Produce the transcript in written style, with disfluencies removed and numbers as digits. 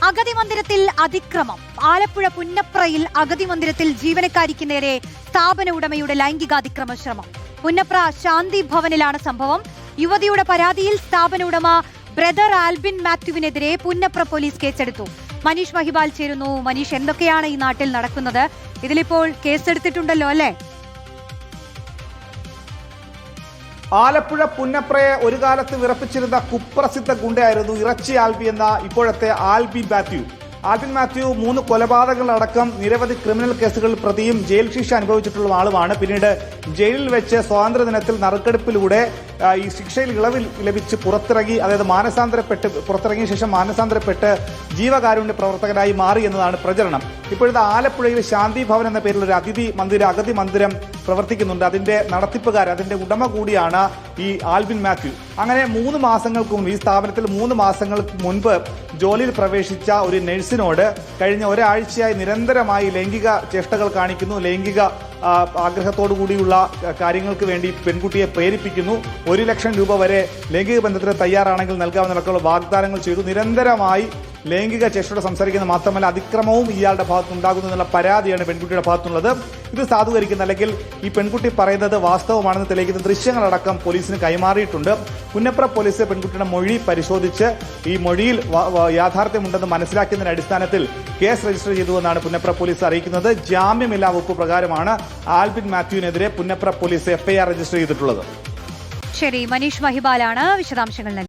അഗതി മന്ദിരത്തിൽ അതിക്രമം. ആലപ്പുഴ പുന്നപ്രയിൽ അഗതി മന്ദിരത്തിൽ ജീവനക്കാരിക്ക് നേരെ സ്ഥാപന ഉടമയുടെ ലൈംഗികാതിക്രമ ശ്രമം. പുന്നപ്ര ശാന്തി ഭവനിലാണ് സംഭവം. യുവതിയുടെ പരാതിയിൽ സ്ഥാപന ഉടമ ബ്രദർ ആൽബിൻ മാത്യുവിനെതിരെ പുന്നപ്ര പോലീസ് കേസെടുത്തു. മനീഷ് മഹിബാൽ ചേരുന്നു. മനീഷ്, എന്തൊക്കെയാണ് ഈ നാട്ടിൽ നടക്കുന്നത്? ഇതിലിപ്പോൾ കേസെടുത്തിട്ടുണ്ടല്ലോ അല്ലേ? ആലപ്പുഴ പുന്നപ്രയെ ഒരു കാലത്ത് വിറപ്പിച്ചിരുന്ന കുപ്രസിദ്ധ ഗുണ്ടയായിരുന്നു ഇറച്ചി ആൽബി എന്ന ഇപ്പോഴത്തെ ആൽബി മാത്യു. ആൽബിൻ മാത്യു 3 കൊലപാതകങ്ങളടക്കം നിരവധി ക്രിമിനൽ കേസുകളിൽ പ്രതിയും ജയിൽ ശിക്ഷ അനുഭവിച്ചിട്ടുള്ള ആളുമാണ്. പിന്നീട് ജയിലിൽ വെച്ച് സ്വാതന്ത്ര്യ ദിനത്തിൽ നറുക്കെടുപ്പിലൂടെ ഈ ശിക്ഷയിൽ ഇളവ് ലഭിച്ച് പുറത്തിറങ്ങി, അതായത് പുറത്തിറങ്ങിയ ശേഷം മാനസാന്തരപ്പെട്ട് ജീവകാരുണ്യ പ്രവർത്തകനായി മാറി എന്നതാണ് പ്രചരണം. ഇപ്പോഴത്തെ ആലപ്പുഴയിൽ ശാന്തി ഭവൻ എന്ന പേരിൽ ഒരു അഗതി മന്ദിരം പ്രവർത്തിക്കുന്നുണ്ട്. അതിന്റെ നടത്തിപ്പുകാരൻ, അതിന്റെ ഉടമ കൂടിയാണ് ഈ ആൽബിൻ മാത്യു. അങ്ങനെ 3 മാസങ്ങൾക്ക് മുൻപ്, ഈ സ്ഥാപനത്തിൽ 3 മാസങ്ങൾക്ക് മുൻപ് ജോലിയിൽ പ്രവേശിച്ച ഒരു നഴ്സിനോട് കഴിഞ്ഞ ഒരാഴ്ചയായി നിരന്തരമായി ലൈംഗിക ചേഷ്ടകൾ കാണിക്കുന്നു. ലൈംഗിക ആഗ്രഹത്തോടു കൂടിയുള്ള കാര്യങ്ങൾക്ക് വേണ്ടി പെൺകുട്ടിയെ പ്രേരിപ്പിക്കുന്നു. 1 ലക്ഷം രൂപ വരെ ലൈംഗിക ബന്ധത്തിന് തയ്യാറാണെങ്കിൽ നൽകാമെന്നൊക്കെയുള്ള വാഗ്ദാനങ്ങൾ ചെയ്തു. നിരന്തരമായി ലൈംഗിക ചേഷ്ടയോട് സംസാരിക്കുന്നത് മാത്രമല്ല അതിക്രമവും ഇയാളുടെ ഭാഗത്തുനിന്നുണ്ടാകുന്നു എന്നുള്ള പരാതിയാണ് പെൺകുട്ടിയുടെ ഭാഗത്തുനിന്നുള്ളത്. ഇത് സാധൂകരിക്കുന്ന, അല്ലെങ്കിൽ ഈ പെൺകുട്ടി പറയുന്നത് വാസ്തവമാണെന്ന് തെളിയിക്കുന്ന ദൃശ്യങ്ങളടക്കം പോലീസിന് കൈമാറിയിട്ടുണ്ട്. പുന്നപ്ര പോലീസ് പെൺകുട്ടിയുടെ മൊഴി പരിശോധിച്ച് ഈ മൊഴിയിൽ യാഥാർത്ഥ്യമുണ്ടെന്ന് മനസ്സിലാക്കിയതിന്റെ അടിസ്ഥാനത്തിൽ കേസ് രജിസ്റ്റർ ചെയ്തുവെന്നാണ് പുന്നപ്ര പോലീസ് അറിയിക്കുന്നത്. ജാമ്യമില്ലാ വകുപ്പ് പ്രകാരമാണ് ആൽബിൻ മാത്യുവിനെതിരെ പുന്നപ്ര പോലീസ് FIR രജിസ്റ്റർ ചെയ്തിട്ടുള്ളത്. ശരി, മനീഷ് മഹിബാലാണ് വിശദാംശങ്ങൾ നൽകി.